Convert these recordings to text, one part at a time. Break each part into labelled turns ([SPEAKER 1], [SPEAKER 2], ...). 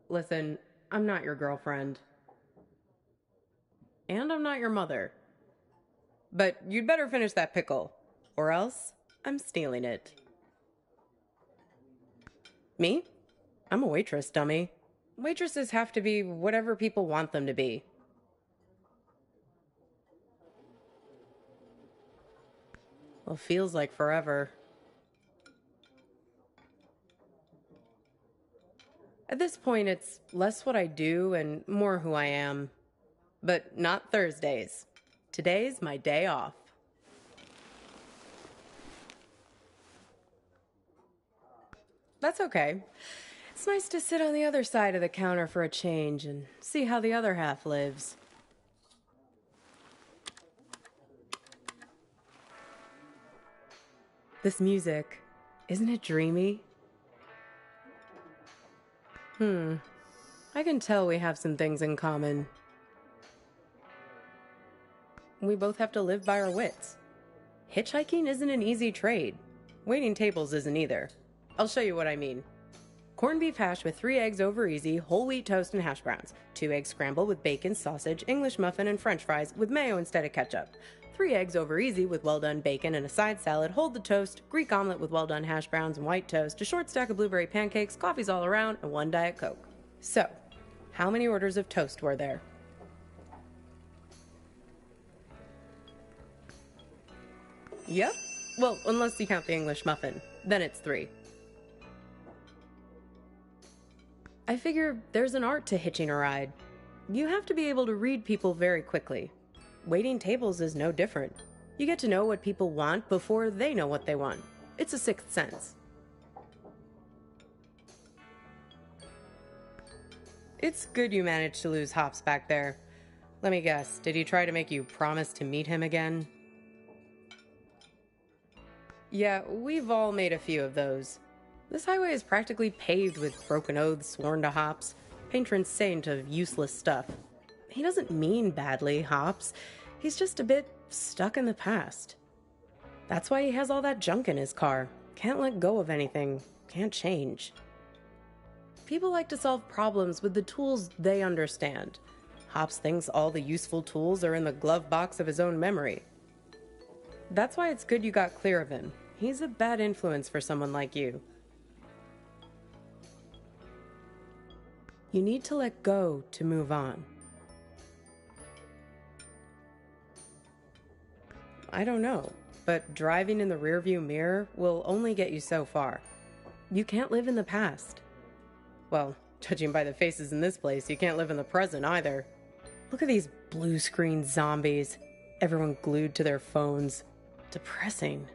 [SPEAKER 1] Listen, I'm not your girlfriend. And I'm not your mother. But you'd better finish that pickle, or else I'm stealing it. Me? I'm a waitress, dummy. Waitresses have to be whatever people want them to be. Well, feels like forever. At this point, it's less what I do and more who I am. But not Thursdays. Today's my day off. That's okay. It's nice to sit on the other side of the counter for a change and see how the other half lives. This music, isn't it dreamy? I can tell we have some things in common. We both have to live by our wits. Hitchhiking isn't an easy trade. Waiting tables isn't either. I'll show you what I mean. Corned beef hash with 3 eggs over easy, whole wheat toast and hash browns. 2 eggs scrambled with bacon, sausage, English muffin, and french fries with mayo instead of ketchup. 3 eggs over easy with well-done bacon and a side salad, hold the toast, Greek omelet with well-done hash browns and white toast, a short stack of blueberry pancakes, coffees all around, and 1 Diet Coke. So, how many orders of toast were there? Yep. Well, unless you count the English muffin. Then it's 3. I figure there's an art to hitching a ride. You have to be able to read people very quickly. Waiting tables is no different. You get to know what people want before they know what they want. It's a sixth sense. It's good you managed to lose Hops back there. Let me guess, did he try to make you promise to meet him again? Yeah, we've all made a few of those. This highway is practically paved with broken oaths sworn to Hops, patron saint of useless stuff. He doesn't mean badly, Hops. He's just a bit stuck in the past. That's why he has all that junk in his car. Can't let go of anything. Can't change. People like to solve problems with the tools they understand. Hops thinks all the useful tools are in the glove box of his own memory. That's why it's good you got clear of him. He's a bad influence for someone like you. You need to let go to move on. I don't know, but driving in the rearview mirror will only get you so far. You can't live in the past. Well, judging by the faces in this place, you can't live in the present either. Look at these blue screen zombies. Everyone glued to their phones. Depressing.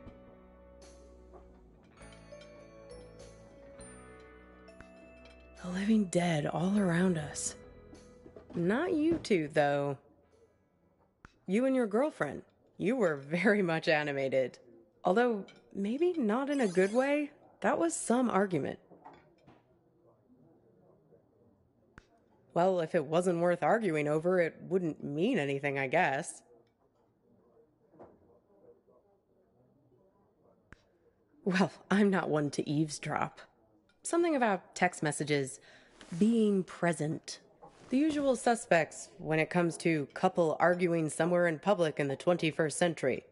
[SPEAKER 1] The living dead all around us. Not you two, though. You and your girlfriend. You were very much animated. Although, maybe not in a good way. That was some argument. Well, if it wasn't worth arguing over, it wouldn't mean anything, I guess. Well, I'm not one to eavesdrop. Something about text messages being present. The usual suspects when it comes to couple arguing somewhere in public in the 21st century.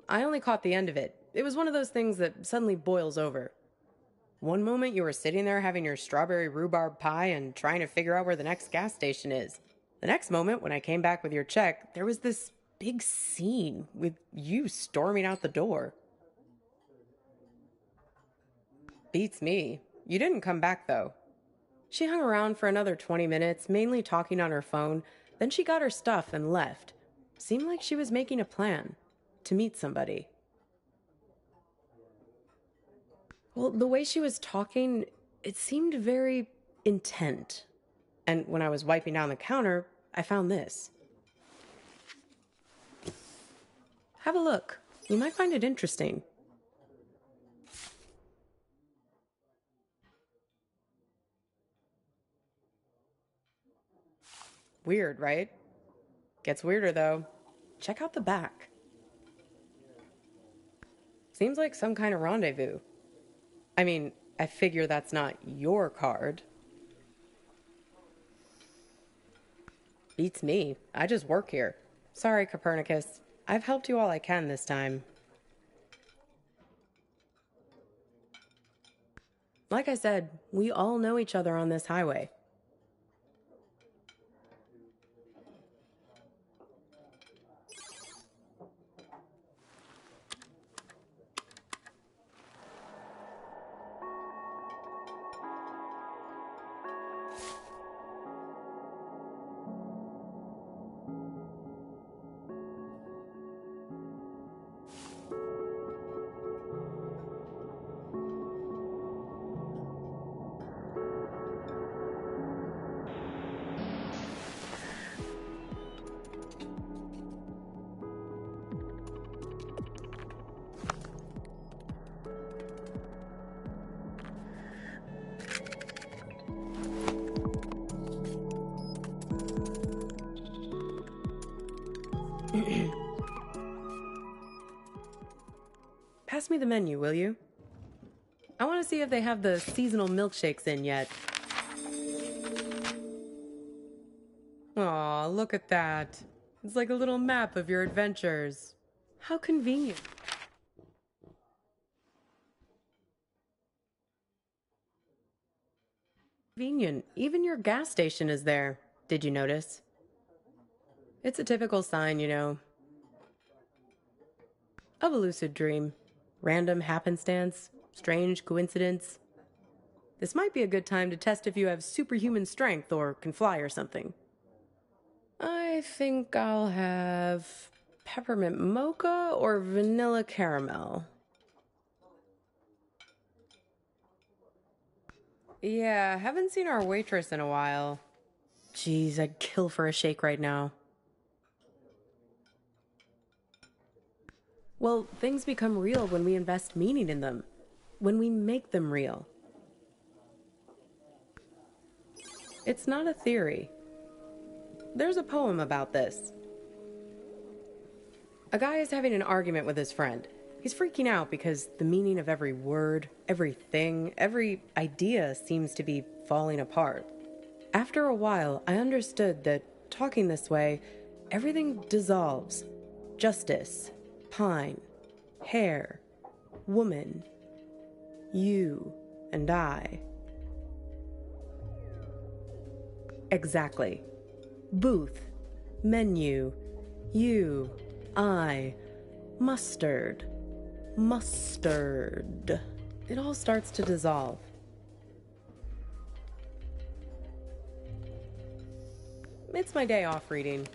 [SPEAKER 1] I only caught the end of it. It was one of those things that suddenly boils over. One moment you were sitting there having your strawberry rhubarb pie and trying to figure out where the next gas station is. The next moment, when I came back with your check, there was this big scene with you storming out the door. Beats me. You didn't come back, though. She hung around for another 20 minutes, mainly talking on her phone. Then she got her stuff and left. Seemed like she was making a plan to meet somebody. Well, the way she was talking, it seemed very intent. And when I was wiping down the counter, I found this. Have a look. You might find it interesting. Weird, right? Gets weirder, though. Check out the back. Seems like some kind of rendezvous. I mean, I figure that's not your card. Beats me. I just work here. Sorry, Copernicus. I've helped you all I can this time. Like I said, we all know each other on this highway. Pass me the menu, will you? I want to see if they have the seasonal milkshakes in yet. Aw, look at that. It's like a little map of your adventures. How convenient. Convenient. Even your gas station is there. Did you notice? It's a typical sign, you know, of a lucid dream. Random happenstance, strange coincidence. This might be a good time to test if you have superhuman strength or can fly or something. I think I'll have peppermint mocha or vanilla caramel. Yeah, haven't seen our waitress in a while. Geez, I'd kill for a shake right now. Well, things become real when we invest meaning in them, when we make them real. It's not a theory. There's a poem about this. A guy is having an argument with his friend. He's freaking out because the meaning of every word, everything, every idea seems to be falling apart. After a while, I understood that talking this way, everything dissolves. Justice, pine, hair, woman, you and I. Exactly. Booth, menu, you, I, mustard, mustard. It all starts to dissolve. It's my day off reading.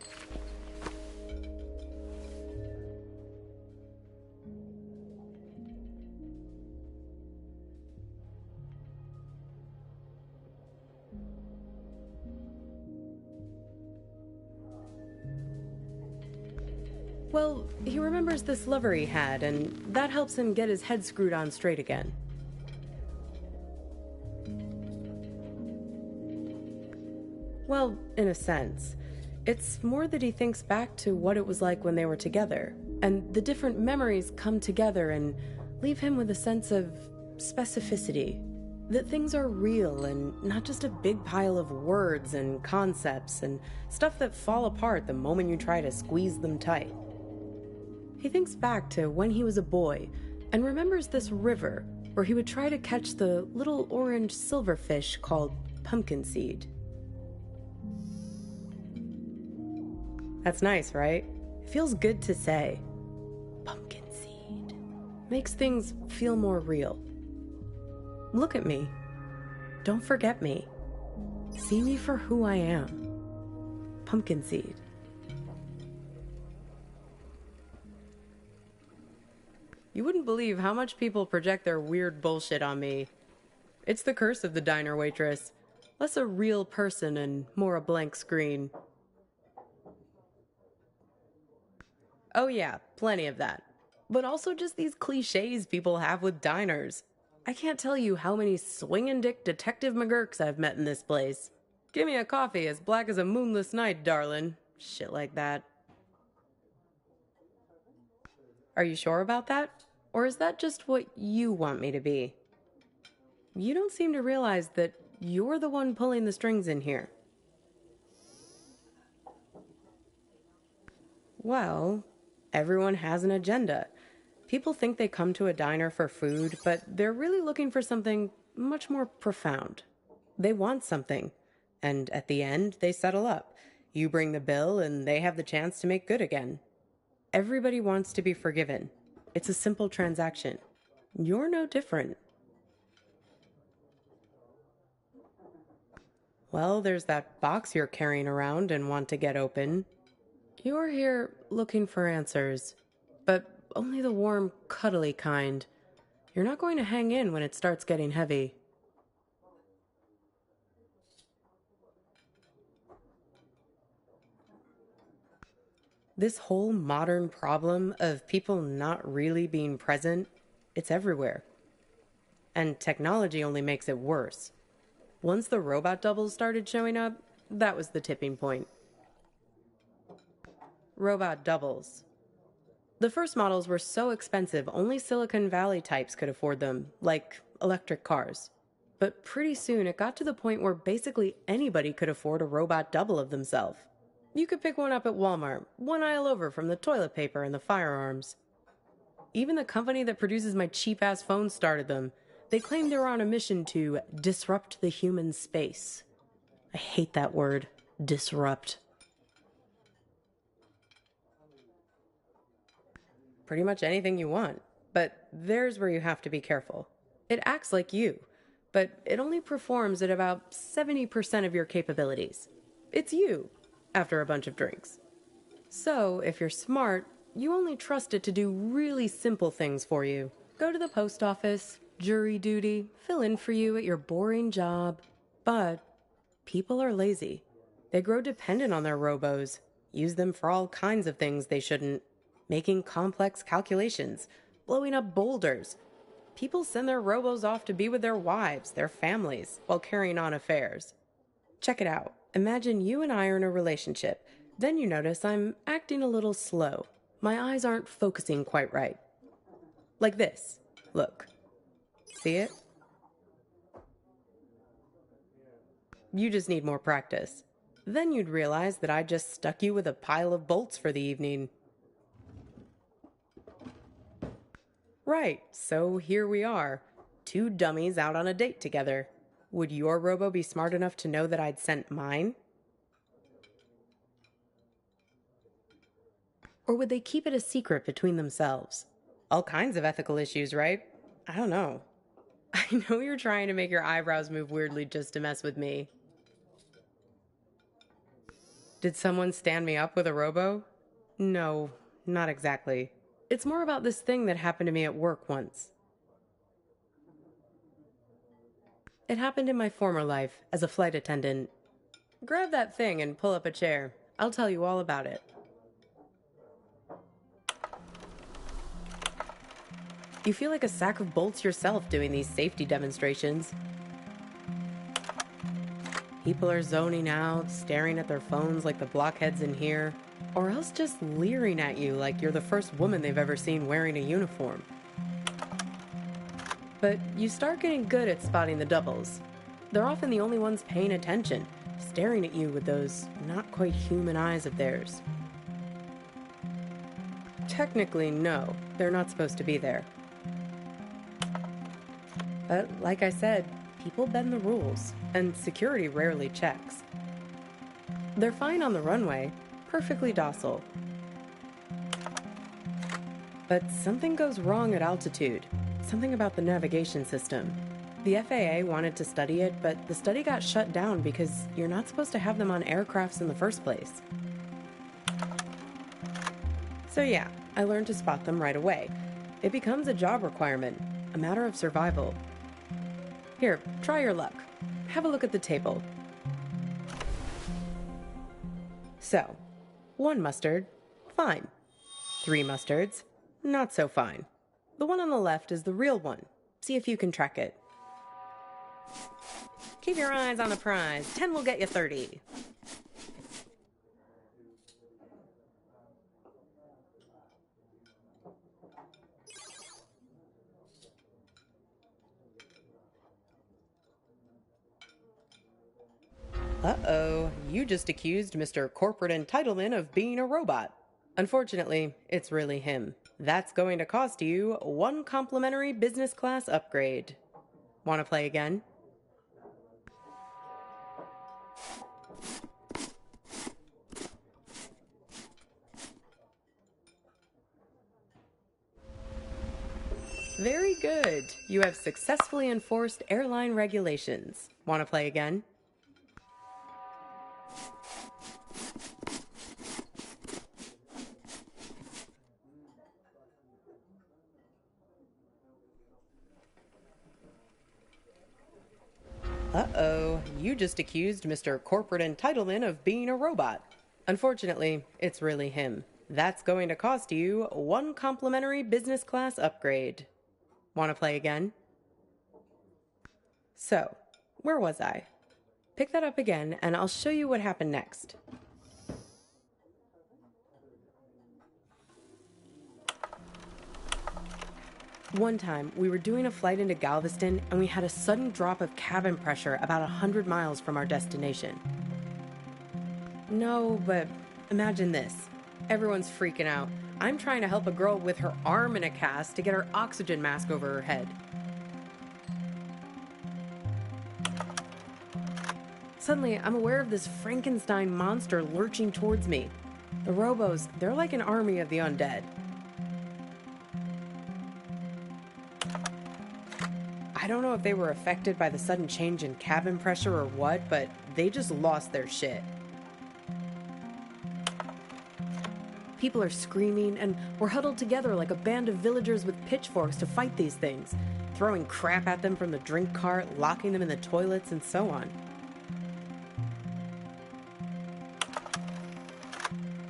[SPEAKER 1] Well, he remembers this lover he had, and that helps him get his head screwed on straight again. Well, in a sense. It's more that he thinks back to what it was like when they were together, and the different memories come together and leave him with a sense of specificity. That things are real and not just a big pile of words and concepts and stuff that fall apart the moment you try to squeeze them tight. He thinks back to when he was a boy and remembers this river where he would try to catch the little orange silverfish called pumpkin seed. That's nice, right? It feels good to say. Pumpkin seed. Makes things feel more real. Look at me. Don't forget me. See me for who I am. Pumpkin seed. You wouldn't believe how much people project their weird bullshit on me. It's the curse of the diner waitress. Less a real person and more a blank screen. Oh yeah, plenty of that. But also just these cliches people have with diners. I can't tell you how many swingin' dick Detective McGurks I've met in this place. Give me a coffee as black as a moonless night, darlin'. Shit like that. Are you sure about that? Or is that just what you want me to be? You don't seem to realize that you're the one pulling the strings in here. Well, everyone has an agenda. People think they come to a diner for food, but they're really looking for something much more profound. They want something, and at the end, they settle up. You bring the bill, and they have the chance to make good again. Everybody wants to be forgiven. It's a simple transaction. You're no different. Well, there's that box you're carrying around and want to get open. You're here looking for answers, but only the warm, cuddly kind. You're not going to hang in when it starts getting heavy. This whole modern problem of people not really being present, it's everywhere. And technology only makes it worse. Once the robot doubles started showing up, that was the tipping point. Robot doubles. The first models were so expensive, only Silicon Valley types could afford them, like electric cars. But pretty soon it got to the point where basically anybody could afford a robot double of themselves. You could pick one up at Walmart, one aisle over from the toilet paper and the firearms. Even the company that produces my cheap-ass phone started them. They claimed they were on a mission to disrupt the human space. I hate that word, disrupt. Pretty much anything you want, but there's where you have to be careful. It acts like you, but it only performs at about 70% of your capabilities. It's you, after a bunch of drinks. So, if you're smart, you only trust it to do really simple things for you. Go to the post office, jury duty, fill in for you at your boring job. But people are lazy. They grow dependent on their robos, use them for all kinds of things they shouldn't, making complex calculations, blowing up boulders. People send their robos off to be with their wives, their families, while carrying on affairs. Check it out. Imagine you and I are in a relationship. Then you notice I'm acting a little slow. My eyes aren't focusing quite right. Like this. Look. See it? You just need more practice. Then you'd realize that I just stuck you with a pile of bolts for the evening. Right, so here we are. Two dummies out on a date together. Would your robo be smart enough to know that I'd sent mine? Or would they keep it a secret between themselves? All kinds of ethical issues, right? I don't know. I know you're trying to make your eyebrows move weirdly just to mess with me. Did someone stand me up with a robo? No, not exactly. It's more about this thing that happened to me at work once. It happened in my former life as a flight attendant. Grab that thing and pull up a chair. I'll tell you all about it. You feel like a sack of bolts yourself doing these safety demonstrations. People are zoning out, staring at their phones like the blockheads in here, or else just leering at you like you're the first woman they've ever seen wearing a uniform. But you start getting good at spotting the doubles. They're often the only ones paying attention, staring at you with those not quite human eyes of theirs. Technically, no, they're not supposed to be there. But like I said, people bend the rules, and security rarely checks. They're fine on the runway, perfectly docile. But something goes wrong at altitude, something about the navigation system. The FAA wanted to study it, but the study got shut down because you're not supposed to have them on aircrafts in the first place. So yeah, I learned to spot them right away. It becomes a job requirement, a matter of survival. Here, try your luck. Have a look at the table. So, 1 mustard, fine. 3 mustards, not so fine. The one on the left is the real one. See if you can track it. Keep your eyes on the prize. 10 will get you 30. Uh-oh, you just accused Mr. Corporate Entitlement of being a robot. Unfortunately, it's really him. That's going to cost you one complimentary business class upgrade. Want to play again? Very good. You have successfully enforced airline regulations. Want to play again? Uh-oh, you just accused Mr. Corporate Entitlement of being a robot. Unfortunately, it's really him. That's going to cost you one complimentary business class upgrade. Want to play again? So, where was I? Pick that up again, and I'll show you what happened next. One time, we were doing a flight into Galveston, and we had a sudden drop of cabin pressure about 100 miles from our destination. No, but imagine this. Everyone's freaking out. I'm trying to help a girl with her arm in a cast to get her oxygen mask over her head. Suddenly, I'm aware of this Frankenstein monster lurching towards me. The robos, they're like an army of the undead. I don't know if they were affected by the sudden change in cabin pressure or what, but they just lost their shit. People are screaming, and we're huddled together like a band of villagers with pitchforks to fight these things, throwing crap at them from the drink cart, locking them in the toilets, and so on.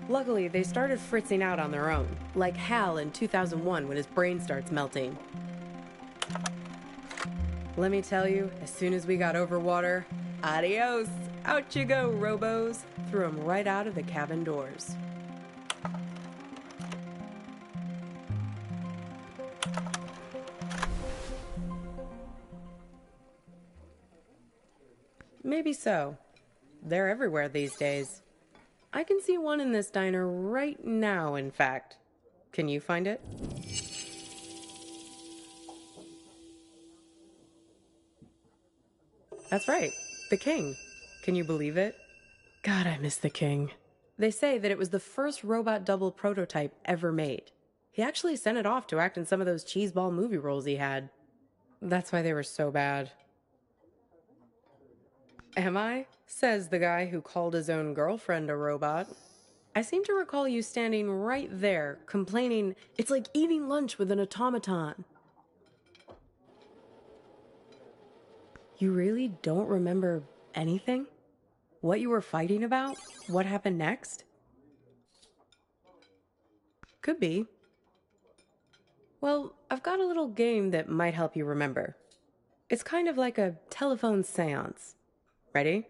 [SPEAKER 1] Luckily, they started fritzing out on their own, like Hal in 2001 when his brain starts melting. Let me tell you, as soon as we got over water, adios, out you go, robos. Threw them right out of the cabin doors. Maybe so. They're everywhere these days. I can see one in this diner right now, in fact. Can you find it? That's right, the king. Can you believe it? God, I miss the king. They say that it was the first robot double prototype ever made. He actually sent it off to act in some of those cheeseball movie roles he had. That's why they were so bad. Am I? Says the guy who called his own girlfriend a robot. I seem to recall you standing right there, complaining, it's like eating lunch with an automaton. You really don't remember anything? What you were fighting about? What happened next? Could be. Well, I've got a little game that might help you remember. It's kind of like a telephone seance. Ready?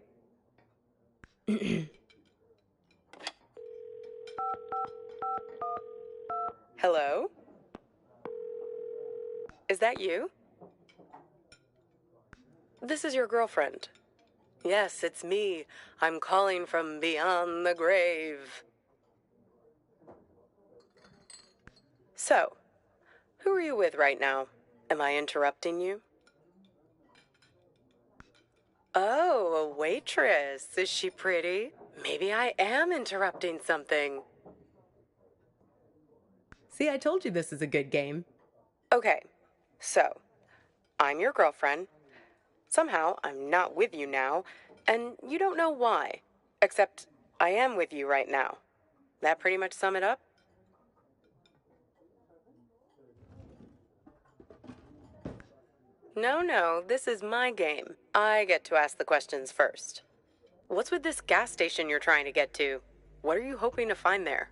[SPEAKER 1] Hello? Is that you? This is your girlfriend. Yes, it's me. I'm calling from beyond the grave. So, who are you with right now? Am I interrupting you? Oh, a waitress. Is she pretty? Maybe I am interrupting something. See, I told you this is a good game. Okay, so, I'm your girlfriend. Somehow, I'm not with you now, and you don't know why. Except, I am with you right now. That pretty much sum it up? No, this is my game. I get to ask the questions first. What's with this gas station you're trying to get to? What are you hoping to find there?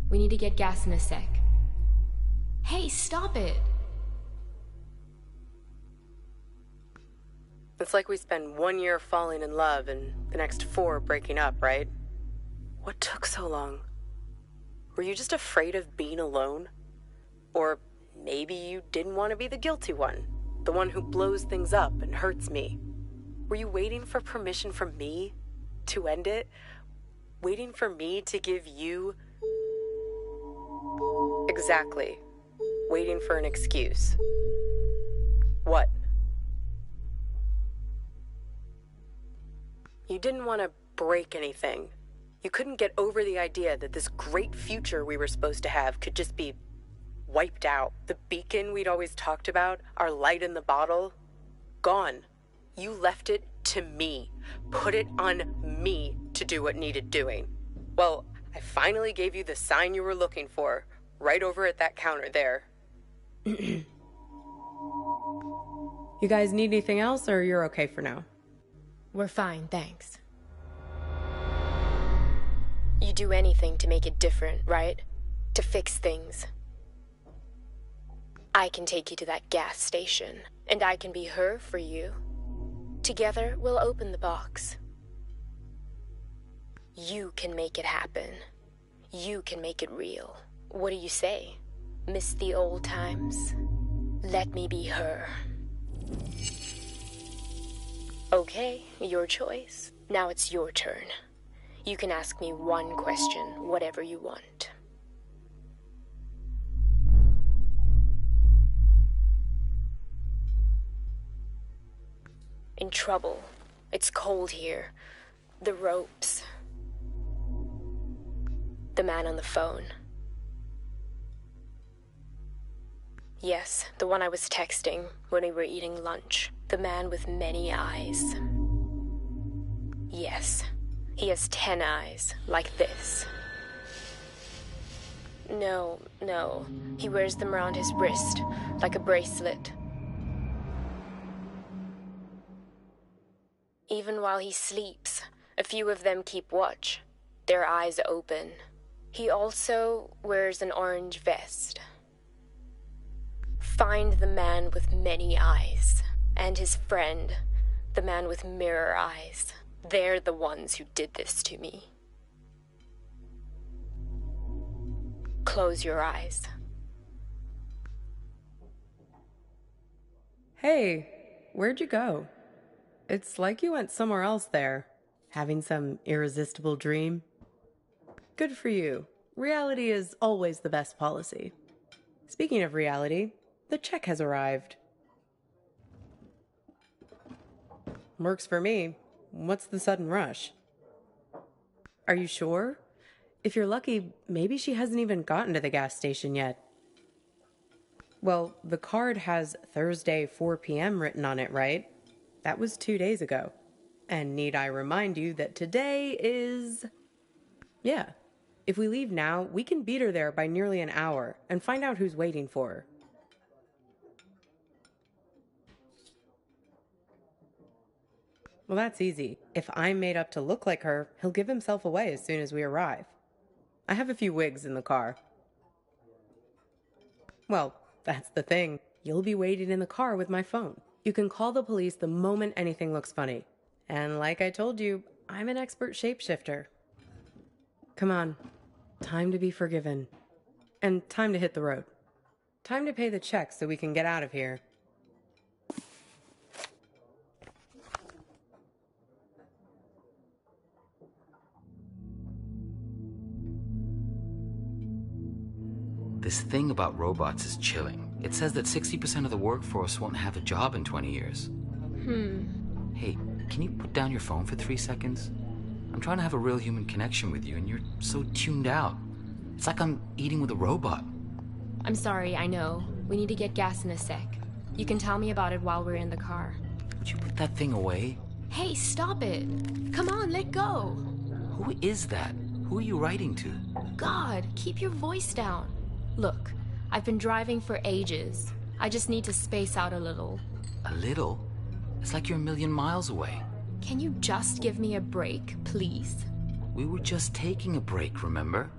[SPEAKER 2] We need to get gas in a sec. Hey, stop it!
[SPEAKER 1] It's like we spend 1 year falling in love and the next 4 breaking up, right? What took so long? Were you just afraid of being alone? Or maybe you didn't want to be the guilty one, the one who blows things up and hurts me. Were you waiting for permission from me to end it? Waiting for me to give you... Exactly. Waiting for an excuse. What? You didn't want to break anything. You couldn't get over the idea that this great future we were supposed to have could just be wiped out. The beacon we'd always talked about, our light in the bottle, gone. You left it to me. Put it on me to do what needed doing. Well, I finally gave you the sign you were looking for, right over at that counter there. You guys need anything else, or you're okay for now?
[SPEAKER 2] We're fine, thanks. You do anything to make it different, right? To fix things. I can take you to that gas station, and I can be her for you. Together, we'll open the box. You can make it happen. You can make it real. What do you say? Miss the old times? Let me be her. Okay, your choice. Now it's your turn. You can ask me one question, whatever you want. In trouble. It's cold here. The ropes. The man on the phone. Yes, the one I was texting when we were eating lunch. The man with many eyes. Yes, he has 10 eyes, like this. No, he wears them around his wrist, like a bracelet. Even while he sleeps, a few of them keep watch, their eyes open. He also wears an orange vest. Find the man with many eyes, and his friend, the man with mirror eyes. They're the ones who did this to me. Close your eyes.
[SPEAKER 1] Hey, where'd you go? It's like you went somewhere else there, having some irresistible dream. Good for you. Reality is always the best policy. Speaking of reality, the check has arrived. Works for me. What's the sudden rush? Are you sure? If you're lucky, maybe she hasn't even gotten to the gas station yet. Well, the card has Thursday 4 p.m. written on it, right? That was 2 days ago. And need I remind you that today is... Yeah. If we leave now, we can beat her there by nearly an hour and find out who's waiting for her. Well, that's easy. If I'm made up to look like her, he'll give himself away as soon as we arrive. I have a few wigs in the car. Well, that's the thing. You'll be waiting in the car with my phone. You can call the police the moment anything looks funny. And like I told you, I'm an expert shapeshifter. Come on. Time to be forgiven. And time to hit the road. Time to pay the check so we can get out of here.
[SPEAKER 3] This thing about robots is chilling. It says that 60% of the workforce won't have a job in 20 years. Hey, can you put down your phone for 3 seconds? I'm trying to have a real human connection with you, and you're so tuned out. It's like I'm eating with a robot.
[SPEAKER 2] I'm sorry, I know. We need to get gas in a sec. You can tell me about it while we're in the car.
[SPEAKER 3] Would you put that thing away?
[SPEAKER 2] Hey, stop it! Come on, let go!
[SPEAKER 3] Who is that? Who are you writing to?
[SPEAKER 2] God, keep your voice down. Look, I've been driving for ages. I just need to space out a little.
[SPEAKER 3] A little? It's like you're a million miles away.
[SPEAKER 2] Can you just give me a break, please?
[SPEAKER 3] We were just taking a break, remember?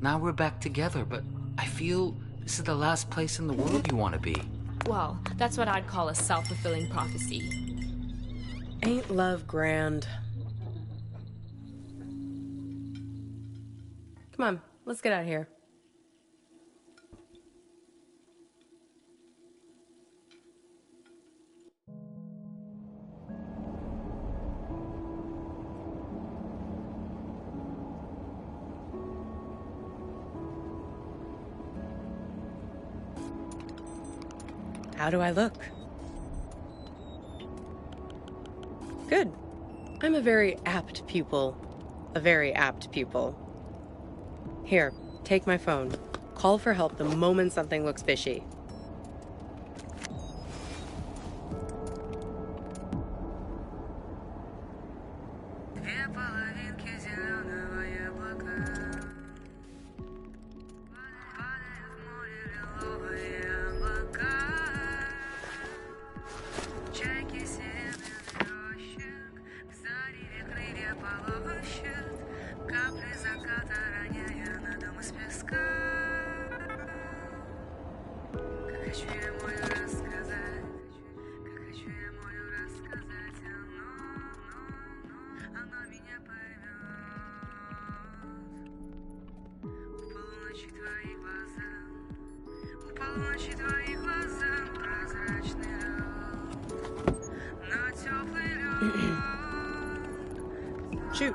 [SPEAKER 3] Now we're back together, but I feel this is the last place in the world you want to be.
[SPEAKER 4] Well, that's what I'd call a self-fulfilling prophecy.
[SPEAKER 1] Ain't love grand? Come on, let's get out of here. How do I look? Good. I'm a very apt pupil. A very apt pupil. Here, take my phone. Call for help the moment something looks fishy. Shoot.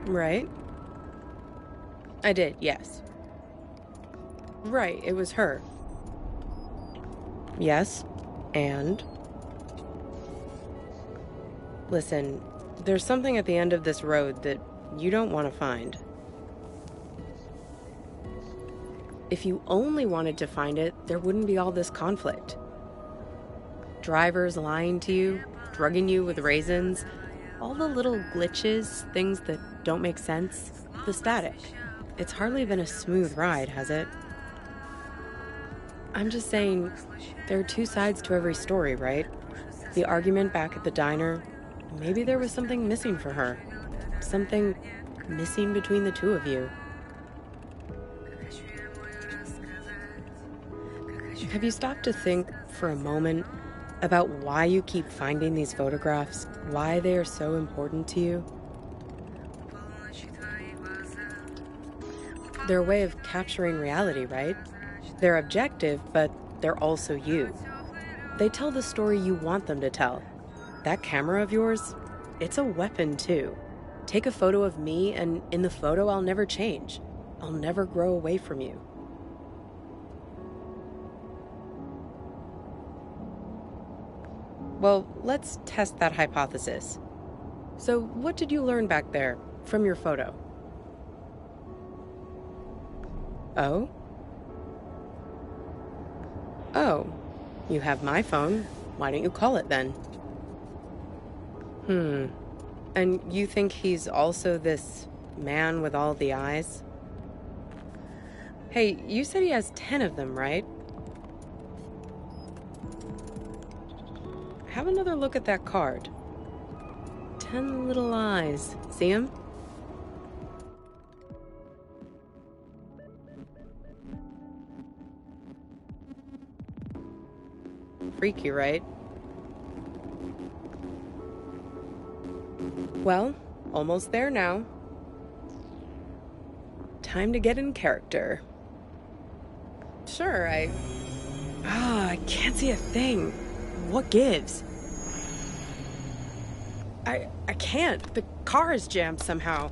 [SPEAKER 1] Right? I did, yes. Right, it was her. Yes, and? Listen, there's something at the end of this road that you don't want to find. If you only wanted to find it, there wouldn't be all this conflict. Drivers lying to you, drugging you with raisins, all the little glitches, things that don't make sense, the static. It's hardly been a smooth ride, has it? I'm just saying, there are two sides to every story, right? The argument back at the diner, maybe there was something missing for her. Something missing between the two of you. Have you stopped to think for a moment about why you keep finding these photographs? Why they are so important to you? They're a way of capturing reality, right? They're objective, but they're also you. They tell the story you want them to tell. That camera of yours, it's a weapon too. Take a photo of me, and in the photo I'll never change. I'll never grow away from you. Well, let's test that hypothesis. So, what did you learn back there from your photo? Oh? Oh, you have my phone. Why don't you call it then? And you think he's also this man with all the eyes? Hey, you said he has 10 of them, right? Have another look at that card. 10 little eyes. See him? Freaky, right? Well, almost there now. Time to get in character. Sure, I can't see a thing. What gives? I can't. The car is jammed somehow.